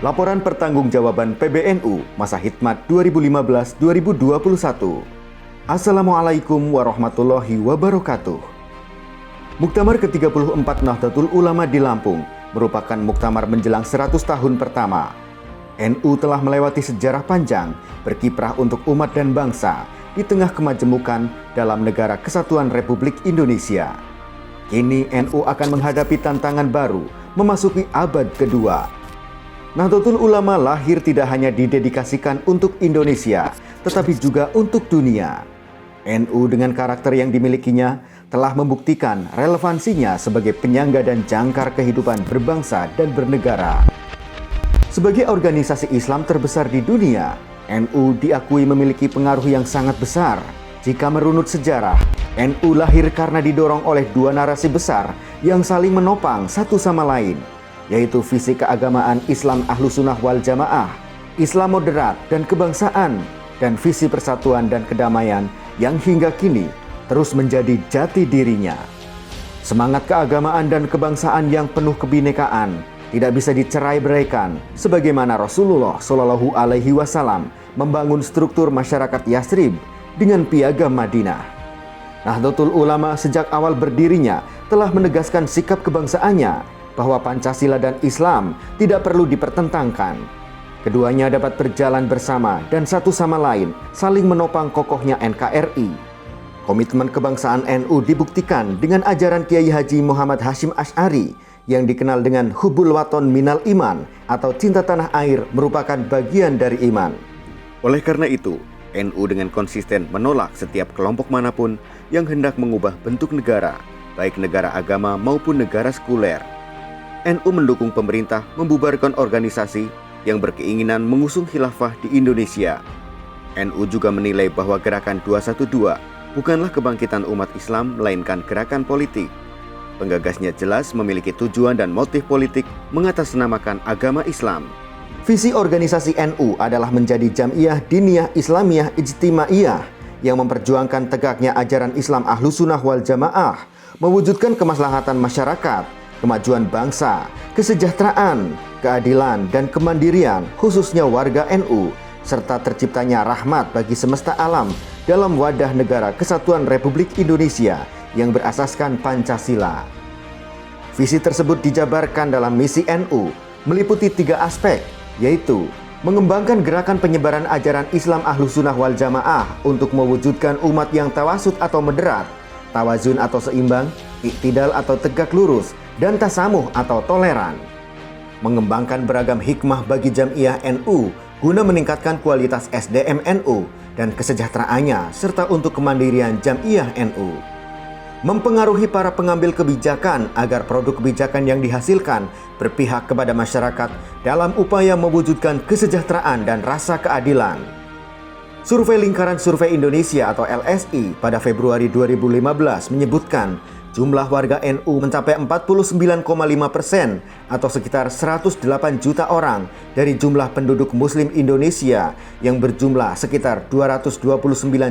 Laporan Pertanggungjawaban PBNU Masa Hikmat 2015-2021. Assalamualaikum warahmatullahi wabarakatuh. Muktamar ke-34 Nahdlatul Ulama di Lampung merupakan muktamar menjelang 100 tahun pertama. NU telah melewati sejarah panjang berkiprah untuk umat dan bangsa di tengah kemajemukan dalam negara Kesatuan Republik Indonesia. Kini NU akan menghadapi tantangan baru memasuki abad kedua. Nahdlatul Ulama lahir tidak hanya didedikasikan untuk Indonesia, tetapi juga untuk dunia. NU dengan karakter yang dimilikinya telah membuktikan relevansinya sebagai penyangga dan jangkar kehidupan berbangsa dan bernegara. Sebagai organisasi Islam terbesar di dunia, NU diakui memiliki pengaruh yang sangat besar. Jika merunut sejarah, NU lahir karena didorong oleh dua narasi besar yang saling menopang satu sama lain, yaitu visi keagamaan Islam Ahlussunnah wal Jamaah, Islam moderat dan kebangsaan, dan visi persatuan dan kedamaian yang hingga kini terus menjadi jati dirinya. Semangat keagamaan dan kebangsaan yang penuh kebinekaan tidak bisa dicerai-beraikan, sebagaimana Rasulullah Shallallahu Alaihi Wasallam membangun struktur masyarakat Yathrib dengan piagam Madinah. Nahdlatul Ulama sejak awal berdirinya telah menegaskan sikap kebangsaannya bahwa Pancasila dan Islam tidak perlu dipertentangkan. Keduanya dapat berjalan bersama dan satu sama lain saling menopang kokohnya NKRI. Komitmen kebangsaan NU dibuktikan dengan ajaran Kiai Haji Muhammad Hasyim Asy'ari yang dikenal dengan Hubbul Waton Minal Iman atau cinta tanah air merupakan bagian dari iman. Oleh karena itu, NU dengan konsisten menolak setiap kelompok manapun yang hendak mengubah bentuk negara, baik negara agama maupun negara sekuler. NU mendukung pemerintah membubarkan organisasi yang berkeinginan mengusung khilafah di Indonesia. NU juga menilai bahwa gerakan 212 bukanlah kebangkitan umat Islam, melainkan gerakan politik. Penggagasnya jelas memiliki tujuan dan motif politik mengatasnamakan agama Islam. Visi organisasi NU adalah menjadi Jam'iyah Diniyah Islamiyah Ijtimaiyah yang memperjuangkan tegaknya ajaran Islam Ahlussunnah wal Jamaah, mewujudkan kemaslahatan masyarakat, kemajuan bangsa, kesejahteraan, keadilan, dan kemandirian khususnya warga NU, serta terciptanya rahmat bagi semesta alam dalam wadah negara Kesatuan Republik Indonesia yang berasaskan Pancasila. Visi tersebut dijabarkan dalam misi NU meliputi 3 aspek, yaitu mengembangkan gerakan penyebaran ajaran Islam Ahlussunnah wal Jamaah untuk mewujudkan umat yang tawasud atau moderat, tawazun atau seimbang, iktidal atau tegak lurus, dan tasamuh atau toleran. Mengembangkan beragam hikmah bagi Jam'iyah NU guna meningkatkan kualitas SDM NU dan kesejahteraannya serta untuk kemandirian Jam'iyah NU. Mempengaruhi para pengambil kebijakan agar produk kebijakan yang dihasilkan berpihak kepada masyarakat dalam upaya mewujudkan kesejahteraan dan rasa keadilan. Survei Lingkaran Survei Indonesia atau LSI pada Februari 2015 menyebutkan jumlah warga NU mencapai 49,5% atau sekitar 108 juta orang dari jumlah penduduk Muslim Indonesia yang berjumlah sekitar 229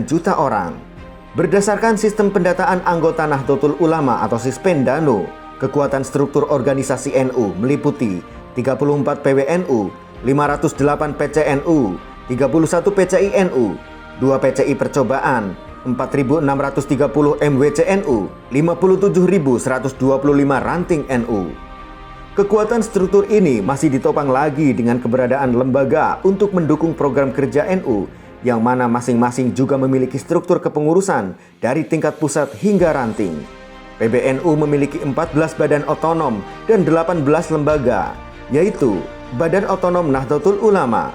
juta orang. Berdasarkan sistem pendataan anggota Nahdlatul Ulama atau Sispendano, kekuatan struktur organisasi NU meliputi 34 PWNU, 508 PCNU, 31 PCINU, 2 PCI Percobaan, 4.630 MWCNU, 57.125 ranting NU. Kekuatan struktur ini masih ditopang lagi dengan keberadaan lembaga untuk mendukung program kerja NU, yang mana masing-masing juga memiliki struktur kepengurusan dari tingkat pusat hingga ranting. PBNU memiliki 14 badan otonom dan 18 lembaga, yaitu Badan Otonom Nahdlatul Ulama,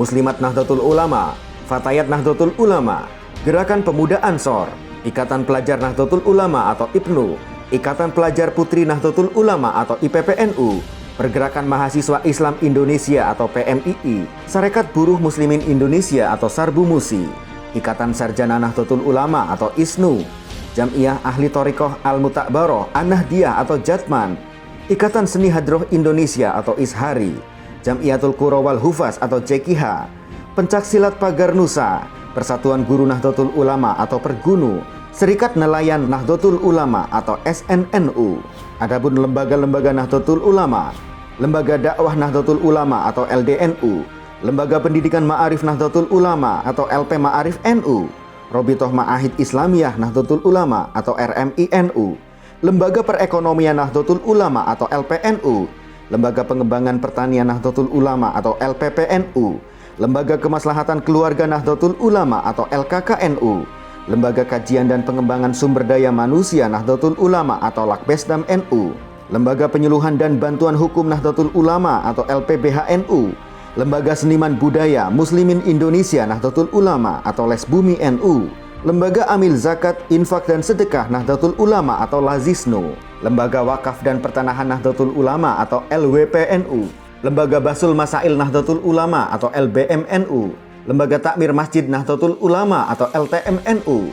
Muslimat Nahdlatul Ulama, Fatayat Nahdlatul Ulama, Gerakan Pemuda Ansor, Ikatan Pelajar Nahdlatul Ulama atau IPNU, Ikatan Pelajar Putri Nahdlatul Ulama atau IPPNU, Pergerakan Mahasiswa Islam Indonesia atau PMII, Sarekat Buruh Muslimin Indonesia atau Sarbu Musi, Ikatan Sarjana Nahdlatul Ulama atau ISNU, Jam'iyah Ahli Thoriqoh Al-Mutakbaroh An-Nahdiyah atau Jatman, Ikatan Seni Hadroh Indonesia atau ISHARI, Jam'iyatul Qura wal Hufaz atau JQH, Pencaksilat Pagar Nusa, Persatuan Guru Nahdlatul Ulama atau Pergunu, Serikat Nelayan Nahdlatul Ulama atau SNNU. Adapun lembaga-lembaga Nahdlatul Ulama, Lembaga Dakwah Nahdlatul Ulama atau LDNU, Lembaga Pendidikan Ma'arif Nahdlatul Ulama atau LP Ma'arif NU, Robitoh Ma'ahid Islamiyah Nahdlatul Ulama atau RMINU, Lembaga Perekonomian Nahdlatul Ulama atau LPNU, Lembaga Pengembangan Pertanian Nahdlatul Ulama atau LPPNU, Lembaga Kemaslahatan Keluarga Nahdlatul Ulama atau LKKNU, Lembaga Kajian dan Pengembangan Sumber Daya Manusia Nahdlatul Ulama atau Lakbesdam NU, Lembaga Penyuluhan dan Bantuan Hukum Nahdlatul Ulama atau LPBHNU, Lembaga Seniman Budaya Muslimin Indonesia Nahdlatul Ulama atau Lesbumi NU, Lembaga Amil Zakat, Infak dan Sedekah Nahdlatul Ulama atau Lazisnu, Lembaga Wakaf dan Pertanahan Nahdlatul Ulama atau LWPNU, Lembaga Basul Masail Nahdlatul Ulama atau LBMNU, Lembaga Takmir Masjid Nahdlatul Ulama atau LTMNU,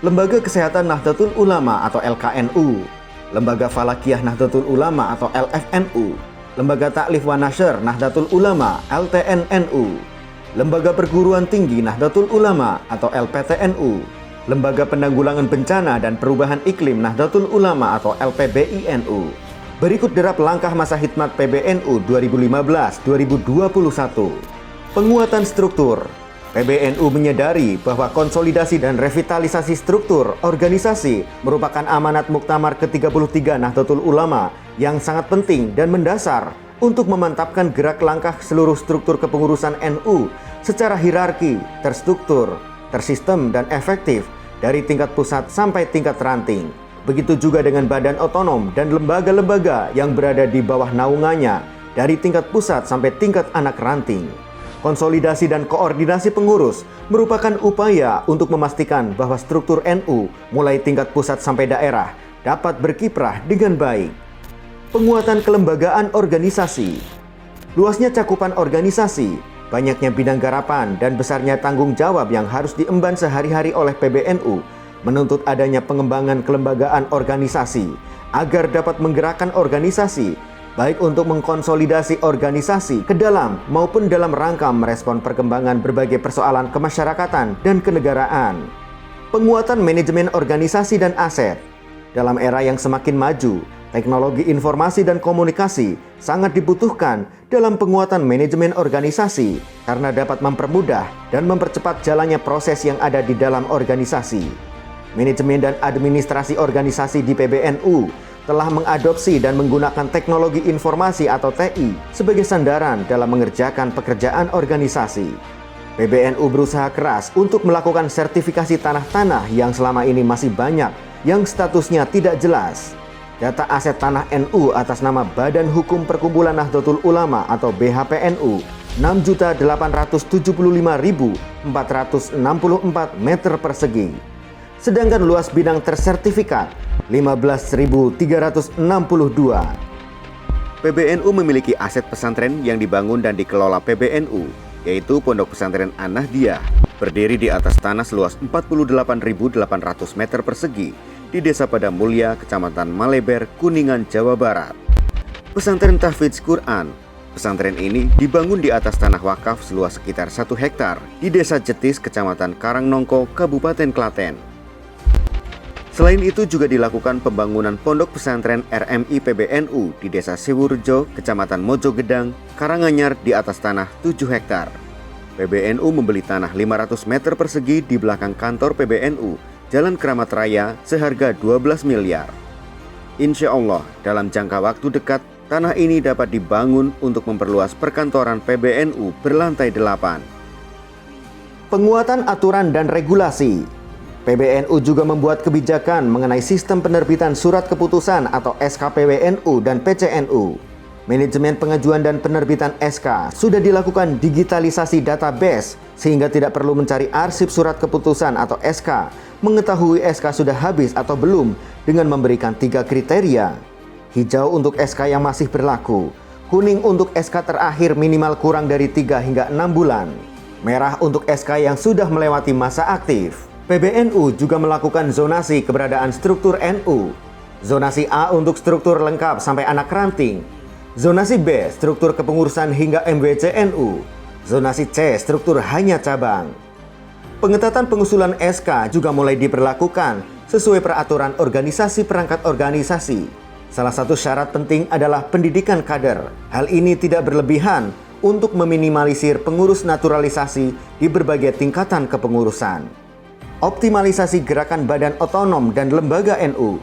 Lembaga Kesehatan Nahdlatul Ulama atau LKNU, Lembaga Falakiyah Nahdlatul Ulama atau LFNU, Lembaga Taklif wa Nashr Nahdlatul Ulama LTNNU, Lembaga Perguruan Tinggi Nahdlatul Ulama atau LPTNU, Lembaga Penanggulangan Bencana dan Perubahan Iklim Nahdlatul Ulama atau LPBINU. Berikut derap langkah masa khidmat PBNU 2015-2021. Penguatan struktur. PBNU menyadari bahwa konsolidasi dan revitalisasi struktur organisasi merupakan amanat Muktamar ke-33 Nahdlatul Ulama yang sangat penting dan mendasar untuk memantapkan gerak langkah seluruh struktur kepengurusan NU secara hierarki, terstruktur, tersistem dan efektif dari tingkat pusat sampai tingkat ranting. Begitu juga dengan badan otonom dan lembaga-lembaga yang berada di bawah naungannya dari tingkat pusat sampai tingkat anak ranting. Konsolidasi dan koordinasi pengurus merupakan upaya untuk memastikan bahwa struktur NU mulai tingkat pusat sampai daerah dapat berkiprah dengan baik. Penguatan kelembagaan organisasi. Luasnya cakupan organisasi, banyaknya bidang garapan dan besarnya tanggung jawab yang harus diemban sehari-hari oleh PBNU menuntut adanya pengembangan kelembagaan organisasi agar dapat menggerakkan organisasi baik untuk mengkonsolidasi organisasi ke dalam maupun dalam rangka merespon perkembangan berbagai persoalan kemasyarakatan dan kenegaraan. Penguatan manajemen organisasi dan aset. Dalam era yang semakin maju, teknologi informasi dan komunikasi sangat dibutuhkan dalam penguatan manajemen organisasi karena dapat mempermudah dan mempercepat jalannya proses yang ada di dalam organisasi. Manajemen dan administrasi organisasi di PBNU telah mengadopsi dan menggunakan teknologi informasi atau TI sebagai sandaran dalam mengerjakan pekerjaan organisasi. PBNU berusaha keras untuk melakukan sertifikasi tanah-tanah yang selama ini masih banyak yang statusnya tidak jelas. Data aset tanah NU atas nama Badan Hukum Perkumpulan Nahdlatul Ulama atau BHPNU 6.875.464 meter persegi. Sedangkan luas bidang tersertifikat 15.362. PBNU memiliki aset pesantren yang dibangun dan dikelola PBNU, yaitu Pondok Pesantren An-Nahdiyah, berdiri di atas tanah seluas 48.800 meter persegi di Desa Padamulya, Kecamatan Maleber, Kuningan, Jawa Barat. Pesantren Tahfidz Quran. Pesantren ini dibangun di atas tanah wakaf seluas sekitar 1 hektar di Desa Jetis, Kecamatan Karangnongko, Kabupaten Klaten. Selain itu juga dilakukan pembangunan pondok pesantren RMI PBNU di Desa Siwurjo, Kecamatan Mojogedang, Karanganyar di atas tanah 7 hektar. PBNU membeli tanah 500 meter persegi di belakang kantor PBNU, Jalan Keramat Raya, seharga 12 miliar. Insya Allah, dalam jangka waktu dekat, tanah ini dapat dibangun untuk memperluas perkantoran PBNU berlantai 8. Penguatan aturan dan regulasi. PBNU juga membuat kebijakan mengenai sistem penerbitan surat keputusan atau SKPWNU dan PCNU. Manajemen pengajuan dan penerbitan SK sudah dilakukan digitalisasi database sehingga tidak perlu mencari arsip surat keputusan atau SK, mengetahui SK sudah habis atau belum dengan memberikan 3 kriteria. Hijau untuk SK yang masih berlaku, kuning untuk SK terakhir minimal kurang dari 3 hingga 6 bulan, merah untuk SK yang sudah melewati masa aktif. PBNU juga melakukan zonasi keberadaan struktur NU. Zonasi A untuk struktur lengkap sampai anak ranting. Zonasi B struktur kepengurusan hingga MWC NU. Zonasi C struktur hanya cabang. Pengetatan pengusulan SK juga mulai diberlakukan sesuai peraturan organisasi perangkat organisasi. Salah satu syarat penting adalah pendidikan kader. Hal ini tidak berlebihan untuk meminimalisir pengurus naturalisasi di berbagai tingkatan kepengurusan. Optimalisasi gerakan badan otonom dan lembaga NU.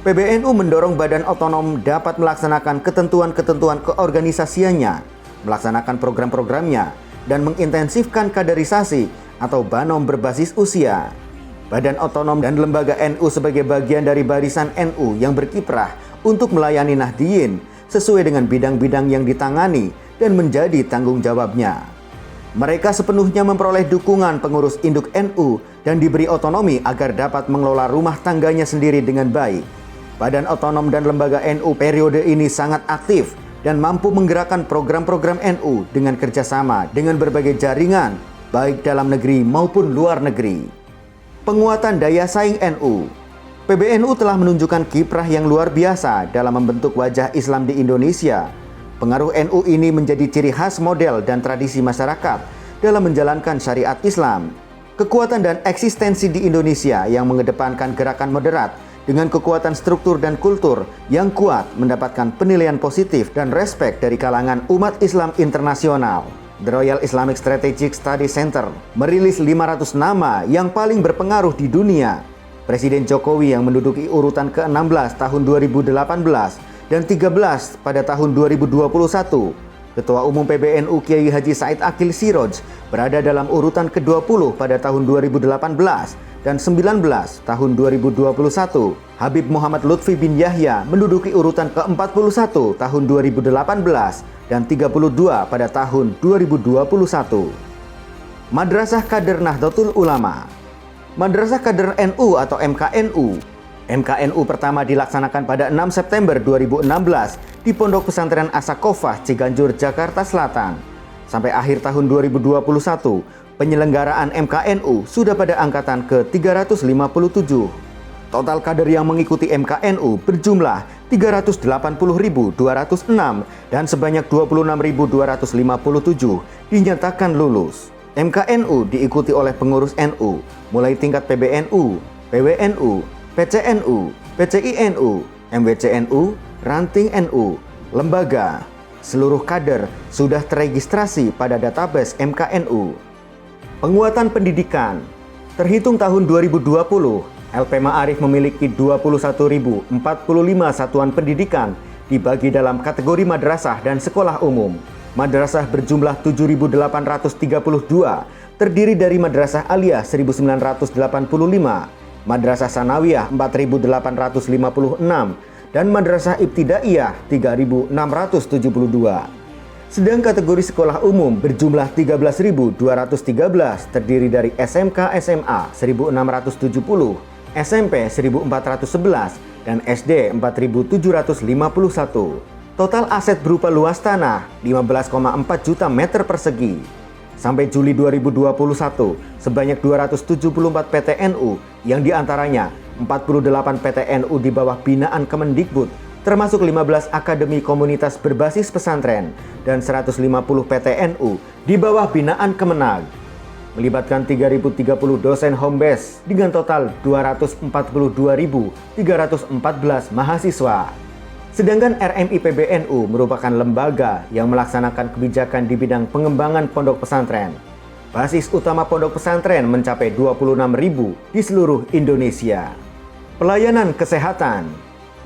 PBNU mendorong badan otonom dapat melaksanakan ketentuan-ketentuan keorganisasiannya, melaksanakan program-programnya, dan mengintensifkan kaderisasi atau banom berbasis usia. Badan otonom dan lembaga NU sebagai bagian dari barisan NU yang berkiprah untuk melayani Nahdliyin sesuai dengan bidang-bidang yang ditangani dan menjadi tanggung jawabnya. Mereka sepenuhnya memperoleh dukungan pengurus induk NU dan diberi otonomi agar dapat mengelola rumah tangganya sendiri dengan baik. Badan otonom dan lembaga NU periode ini sangat aktif dan mampu menggerakkan program-program NU dengan kerjasama dengan berbagai jaringan, baik dalam negeri maupun luar negeri. Penguatan daya saing NU. PBNU telah menunjukkan kiprah yang luar biasa dalam membentuk wajah Islam di Indonesia. Pengaruh NU ini menjadi ciri khas model dan tradisi masyarakat dalam menjalankan syariat Islam. Kekuatan dan eksistensi di Indonesia yang mengedepankan gerakan moderat dengan kekuatan struktur dan kultur yang kuat mendapatkan penilaian positif dan respek dari kalangan umat Islam internasional. The Royal Islamic Strategic Study Center merilis 500 nama yang paling berpengaruh di dunia. Presiden Jokowi yang menduduki urutan ke-16 tahun 2018 dan 13 pada tahun 2021. Ketua Umum PBNU Kiai Haji Said Akil Siroj berada dalam urutan ke-20 pada tahun 2018 dan 19 tahun 2021. Habib Muhammad Lutfi bin Yahya menduduki urutan ke-41 tahun 2018 dan 32 pada tahun 2021. Madrasah Kader Nahdlatul Ulama. Madrasah Kader NU atau MKNU. MKNU pertama dilaksanakan pada 6 September 2016 di Pondok Pesantren As-Saqqofah, Ciganjur, Jakarta Selatan. Sampai akhir tahun 2021, penyelenggaraan MKNU sudah pada angkatan ke-357. Total kader yang mengikuti MKNU berjumlah 380.206 dan sebanyak 26.257 dinyatakan lulus. MKNU diikuti oleh pengurus NU mulai tingkat PBNU, PWNU, PCNU, PCINU, MWCNU, Ranting NU, lembaga. Seluruh kader sudah terregistrasi pada database MKNU. Penguatan pendidikan. Terhitung tahun 2020, LP Ma'arif memiliki 21.045 satuan pendidikan dibagi dalam kategori madrasah dan sekolah umum. Madrasah berjumlah 7.832, terdiri dari Madrasah Aliyah 1.985, Madrasah Sanawiyah 4.856, dan Madrasah Ibtidaiyah 3.672. Sedang kategori sekolah umum berjumlah 13.213, terdiri dari SMK SMA 1.670, SMP 1.411, dan SD 4.751. Total aset berupa luas tanah 15,4 juta meter persegi. Sampai Juli 2021, sebanyak 274 PTNU yang diantaranya 48 PTNU di bawah binaan Kemendikbud, termasuk 15 akademi komunitas berbasis pesantren dan 150 PTNU di bawah binaan Kemenag. Melibatkan 3.030 dosen home base dengan total 242.314 mahasiswa. Sedangkan RMI PBNU merupakan lembaga yang melaksanakan kebijakan di bidang pengembangan pondok pesantren. Basis utama pondok pesantren mencapai 26.000 di seluruh Indonesia. Pelayanan kesehatan.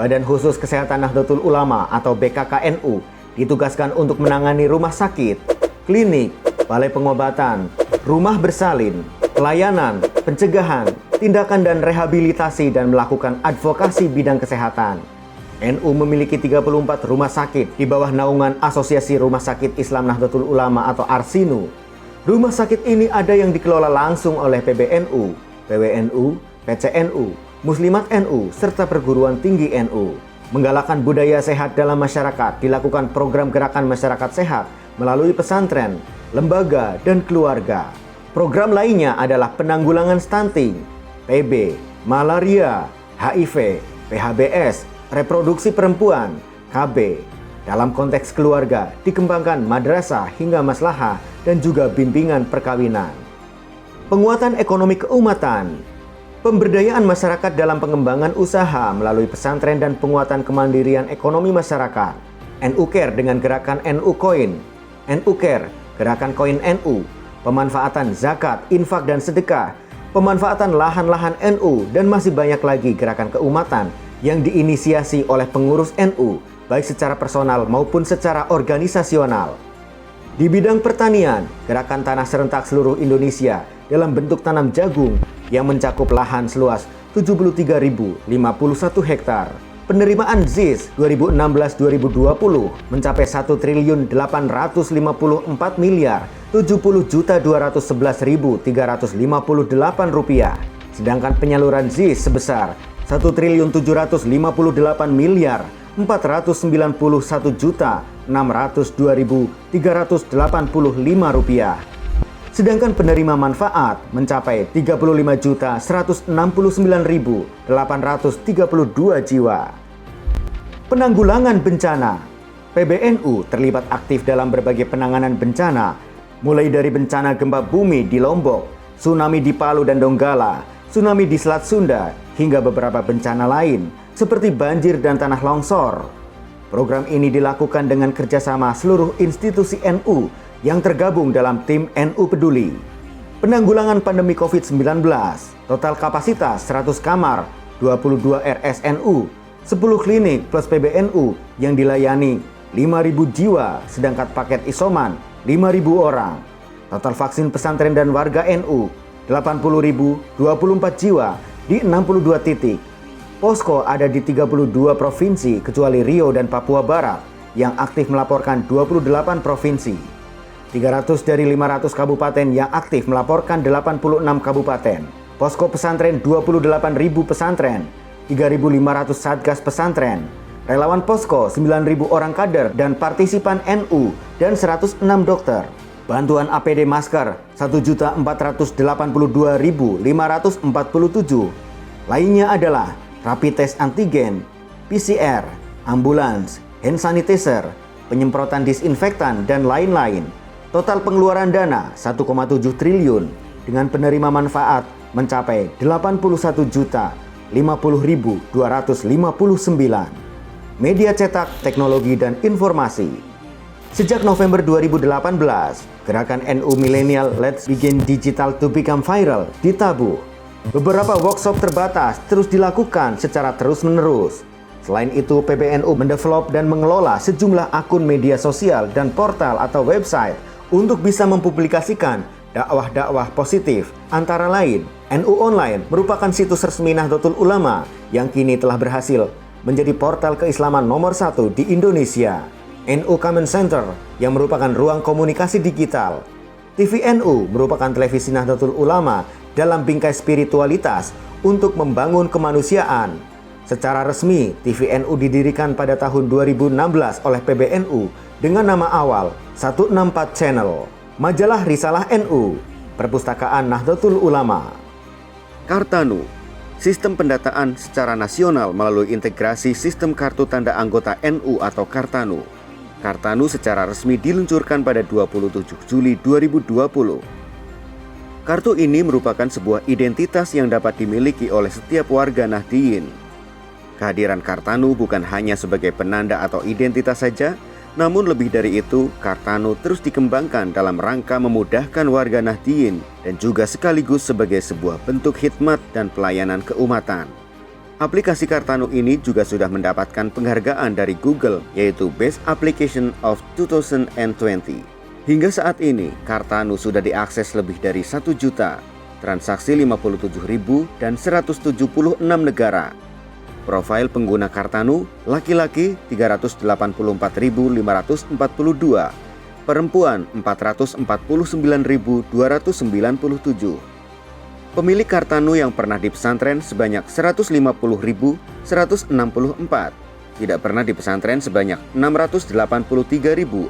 Badan Khusus Kesehatan Nahdlatul Ulama atau BKKNU ditugaskan untuk menangani rumah sakit, klinik, balai pengobatan, rumah bersalin, pelayanan, pencegahan, tindakan dan rehabilitasi dan melakukan advokasi bidang kesehatan. NU memiliki 34 rumah sakit di bawah naungan Asosiasi Rumah Sakit Islam Nahdlatul Ulama atau ARSINU. Rumah sakit ini ada yang dikelola langsung oleh PBNU, PWNU, PCNU, Muslimat NU, serta perguruan tinggi NU. Menggalakkan budaya sehat dalam masyarakat dilakukan program gerakan masyarakat sehat melalui pesantren, lembaga, dan keluarga. Program lainnya adalah penanggulangan stunting, TB, malaria, HIV, PHBS, reproduksi perempuan, KB. Dalam konteks keluarga, dikembangkan madrasah hingga maslahah dan juga bimbingan perkawinan. Penguatan ekonomi keumatan. Pemberdayaan masyarakat dalam pengembangan usaha melalui pesantren dan penguatan kemandirian ekonomi masyarakat. NU Care dengan gerakan NU Koin. NU Care, gerakan koin NU. Pemanfaatan zakat, infak dan sedekah. Pemanfaatan lahan-lahan NU dan masih banyak lagi gerakan keumatan yang diinisiasi oleh pengurus NU, baik secara personal maupun secara organisasional. Di bidang pertanian, gerakan tanah serentak seluruh Indonesia dalam bentuk tanam jagung yang mencakup lahan seluas 73.051 hektar. Penerimaan ZIS 2016-2020 mencapai 1.854 miliar 70.211.358 rupiah. Sedangkan penyaluran ZIS sebesar 1.758 miliar 491.602.385 rupiah. Sedangkan penerima manfaat mencapai 35.169.832 jiwa. Penanggulangan bencana. PBNU terlibat aktif dalam berbagai penanganan bencana, mulai dari bencana gempa bumi di Lombok, tsunami di Palu dan Donggala, tsunami di Selat Sunda, hingga beberapa bencana lain seperti banjir dan tanah longsor. Program ini dilakukan dengan kerjasama seluruh institusi NU yang tergabung dalam tim NU Peduli. Penanggulangan pandemi COVID-19, total kapasitas 100 kamar, 22 RSNU, 10 klinik plus PBNU yang dilayani 5.000 jiwa, sedangkan paket isoman 5.000 orang. Total vaksin pesantren dan warga NU 80.024 jiwa di 62 titik. Posko ada di 32 provinsi kecuali Riau dan Papua Barat yang aktif melaporkan 28 provinsi. 300 dari 500 kabupaten yang aktif melaporkan 86 kabupaten. Posko pesantren 28.000 pesantren, 3.500 satgas pesantren. Relawan posko 9.000 orang kader dan partisipan NU dan 106 dokter. Bantuan APD masker 1.482.547. Lainnya adalah rapid test antigen, PCR, ambulans, hand sanitizer, penyemprotan disinfektan, dan lain-lain. Total pengeluaran dana 1,7 triliun dengan penerima manfaat mencapai 81.050.259. Media cetak, teknologi, dan informasi. Sejak November 2018, gerakan NU Millennial Let's Begin Digital to Become Viral ditabuh. Beberapa workshop terbatas terus dilakukan secara terus-menerus. Selain itu, PBNU mendevelop dan mengelola sejumlah akun media sosial dan portal atau website untuk bisa mempublikasikan dakwah-dakwah positif. Antara lain, NU Online merupakan situs resmi Nahdlatul Ulama yang kini telah berhasil menjadi portal keislaman nomor 1 di Indonesia. NU Comment Center yang merupakan ruang komunikasi digital. TV NU merupakan televisi Nahdlatul Ulama dalam bingkai spiritualitas untuk membangun kemanusiaan. Secara resmi, TV NU didirikan pada tahun 2016 oleh PBNU dengan nama awal 164 Channel. Majalah Risalah NU, Perpustakaan Nahdlatul Ulama. Kartanu, sistem pendataan secara nasional melalui integrasi sistem kartu tanda anggota NU atau Kartanu. Kartanu secara resmi diluncurkan pada 27 Juli 2020. Kartu ini merupakan sebuah identitas yang dapat dimiliki oleh setiap warga Nahdliyin. Kehadiran Kartanu bukan hanya sebagai penanda atau identitas saja, namun lebih dari itu, Kartanu terus dikembangkan dalam rangka memudahkan warga Nahdliyin dan juga sekaligus sebagai sebuah bentuk khidmat dan pelayanan keumatan. Aplikasi Kartanu ini juga sudah mendapatkan penghargaan dari Google, yaitu Best Application of 2020. Hingga saat ini, Kartanu sudah diakses lebih dari 1 juta, transaksi 57.000 dan 176 negara. Profil pengguna Kartanu, laki-laki 384.542, perempuan 449.297. Pemilik Kartanu yang pernah di pesantren sebanyak 150.164, tidak pernah di pesantren sebanyak 683.678,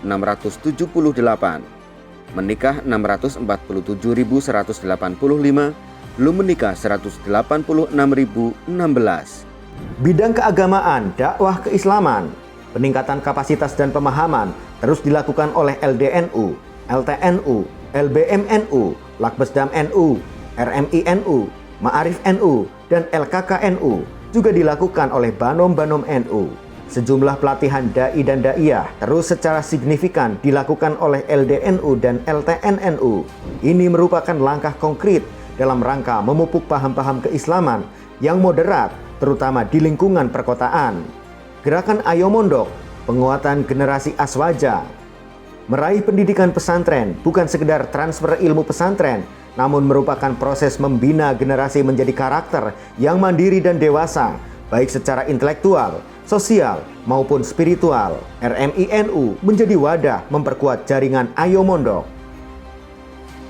menikah 647.185, belum menikah 186.016. Bidang keagamaan, dakwah keislaman, peningkatan kapasitas dan pemahaman terus dilakukan oleh LDNU, LTNU, LBMNU, Lakbesdam NU, RMI NU, Ma'arif NU, dan LKKNU juga dilakukan oleh Banom-Banom NU. Sejumlah pelatihan dai dan daiyah terus secara signifikan dilakukan oleh LDNU dan LTNNU. Ini merupakan langkah konkret dalam rangka memupuk paham-paham keislaman yang moderat, terutama di lingkungan perkotaan. Gerakan Ayo Mondok, penguatan generasi Aswaja. Meraih pendidikan pesantren bukan sekedar transfer ilmu pesantren, namun merupakan proses membina generasi menjadi karakter yang mandiri dan dewasa, baik secara intelektual, sosial, maupun spiritual. RMI-NU menjadi wadah memperkuat jaringan Ayo Mondok.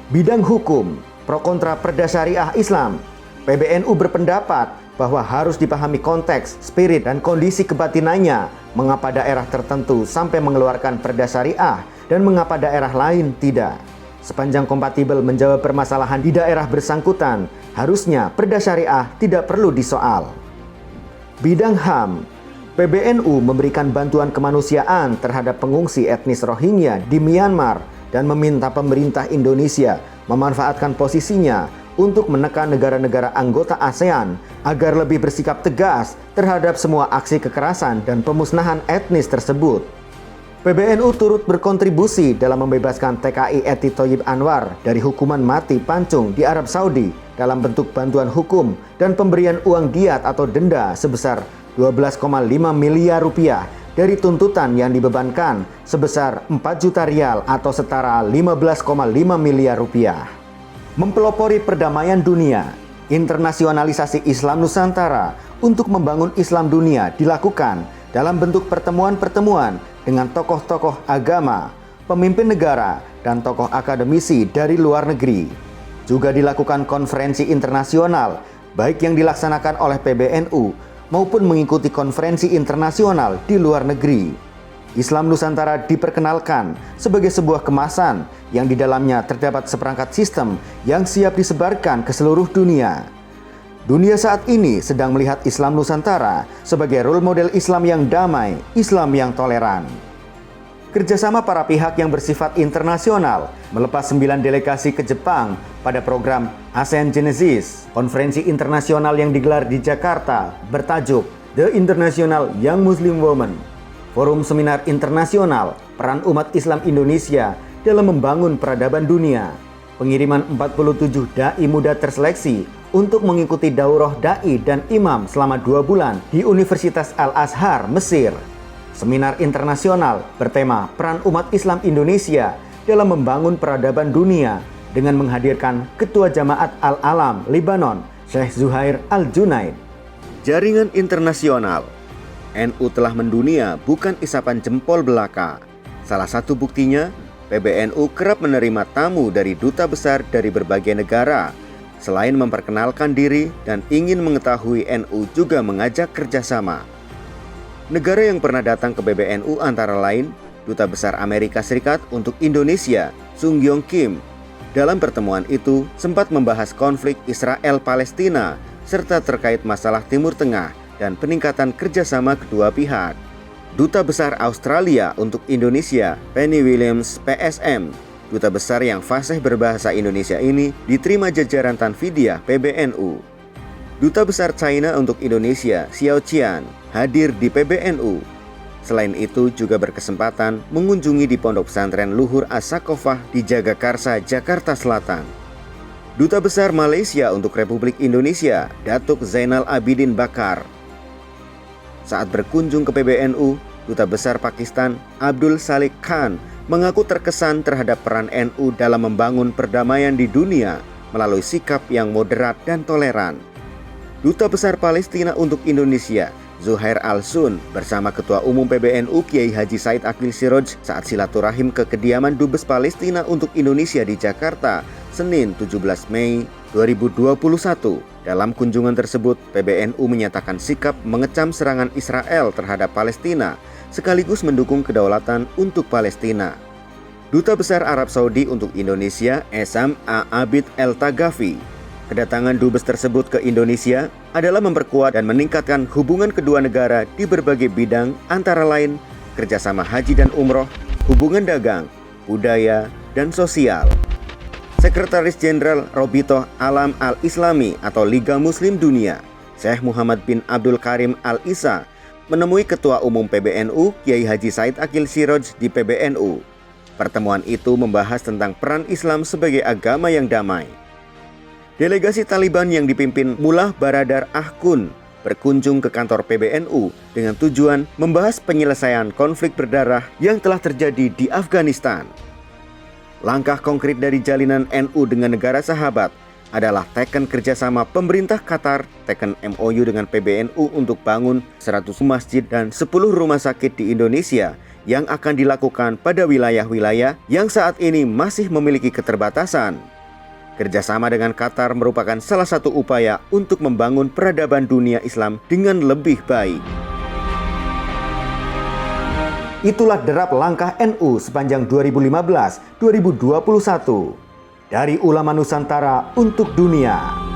Bidang hukum, pro kontra Perda Syariah Islam. PBNU berpendapat bahwa harus dipahami konteks, spirit, dan kondisi kebatinannya, mengapa daerah tertentu sampai mengeluarkan Perda Syariah dan mengapa daerah lain tidak. Sepanjang kompatibel menjawab permasalahan di daerah bersangkutan, harusnya Perda Syariah tidak perlu disoal. Bidang HAM, PBNU memberikan bantuan kemanusiaan terhadap pengungsi etnis Rohingya di Myanmar dan meminta pemerintah Indonesia memanfaatkan posisinya untuk menekan negara-negara anggota ASEAN agar lebih bersikap tegas terhadap semua aksi kekerasan dan pemusnahan etnis tersebut. PBNU turut berkontribusi dalam membebaskan TKI Eti Thoyib Anwar dari hukuman mati pancung di Arab Saudi dalam bentuk bantuan hukum dan pemberian uang diat atau denda sebesar 12,5 miliar rupiah dari tuntutan yang dibebankan sebesar 4 juta rial atau setara 15,5 miliar rupiah. Mempelopori perdamaian dunia, internasionalisasi Islam Nusantara untuk membangun Islam dunia dilakukan dalam bentuk pertemuan-pertemuan dengan tokoh-tokoh agama, pemimpin negara, dan tokoh akademisi dari luar negeri. Juga dilakukan konferensi internasional, baik yang dilaksanakan oleh PBNU maupun mengikuti konferensi internasional di luar negeri. Islam Nusantara diperkenalkan sebagai sebuah kemasan yang di dalamnya terdapat seperangkat sistem yang siap disebarkan ke seluruh dunia. Dunia saat ini sedang melihat Islam Nusantara sebagai role model Islam yang damai, Islam yang toleran. Kerjasama para pihak yang bersifat internasional melepas 9 delegasi ke Jepang pada program ASEAN Genesis, konferensi internasional yang digelar di Jakarta bertajuk The International Young Muslim Woman, forum seminar internasional peran umat Islam Indonesia dalam membangun peradaban dunia, pengiriman 47 dai muda terseleksi untuk mengikuti daurah dai dan imam selama 2 bulan di Universitas Al-Azhar, Mesir. Seminar internasional bertema peran umat Islam Indonesia dalam membangun peradaban dunia dengan menghadirkan Ketua Jamaat Al-Alam Libanon, Syekh Zuhair Al-Junaid. Jaringan internasional. NU telah mendunia bukan isapan jempol belaka. Salah satu buktinya, PBNU kerap menerima tamu dari duta besar dari berbagai negara. Selain memperkenalkan diri dan ingin mengetahui, NU juga mengajak kerjasama. Negara yang pernah datang ke PBNU antara lain Duta Besar Amerika Serikat untuk Indonesia, Sung Yong Kim. Dalam pertemuan itu sempat membahas konflik Israel-Palestina serta terkait masalah Timur Tengah dan peningkatan kerjasama kedua pihak. Duta Besar Australia untuk Indonesia, Penny Williams, PSM, duta besar yang fasih berbahasa Indonesia ini diterima jajaran Tanfidiah PBNU. Duta Besar China untuk Indonesia, Xiao Qian, hadir di PBNU. Selain itu juga berkesempatan mengunjungi di Pondok Pesantren Luhur As-Sakofah di Jagakarsa, Jakarta Selatan. Duta Besar Malaysia untuk Republik Indonesia, Datuk Zainal Abidin Bakar. Saat berkunjung ke PBNU, Duta Besar Pakistan Abdul Salik Khan mengaku terkesan terhadap peran NU dalam membangun perdamaian di dunia melalui sikap yang moderat dan toleran. Duta Besar Palestina untuk Indonesia, Zuhair Al-Sun, bersama Ketua Umum PBNU Kiai Haji Said Akil Siroj saat silaturahim ke kediaman Dubes Palestina untuk Indonesia di Jakarta, Senin 17 Mei 2021. Dalam kunjungan tersebut, PBNU menyatakan sikap mengecam serangan Israel terhadap Palestina, sekaligus mendukung kedaulatan untuk Palestina. Duta Besar Arab Saudi untuk Indonesia, Esam A. Abid El Tagafi. Kedatangan dubes tersebut ke Indonesia adalah memperkuat dan meningkatkan hubungan kedua negara di berbagai bidang, antara lain kerjasama haji dan umroh, hubungan dagang, budaya, dan sosial. Sekretaris Jenderal Robitoh Alam Al-Islami atau Liga Muslim Dunia, Syekh Muhammad bin Abdul Karim Al-Isa, menemui Ketua Umum PBNU Kiai Haji Said Akil Siroj di PBNU. Pertemuan itu membahas tentang peran Islam sebagai agama yang damai. Delegasi Taliban yang dipimpin Mullah Baradar Ahkun berkunjung ke kantor PBNU dengan tujuan membahas penyelesaian konflik berdarah yang telah terjadi di Afghanistan. Langkah konkret dari jalinan NU dengan negara sahabat adalah teken kerjasama pemerintah Qatar, teken MOU dengan PBNU untuk bangun 100 masjid dan 10 rumah sakit di Indonesia yang akan dilakukan pada wilayah-wilayah yang saat ini masih memiliki keterbatasan. Kerjasama dengan Qatar merupakan salah satu upaya untuk membangun peradaban dunia Islam dengan lebih baik. Itulah derap langkah NU sepanjang 2015-2021. Dari ulama Nusantara untuk dunia.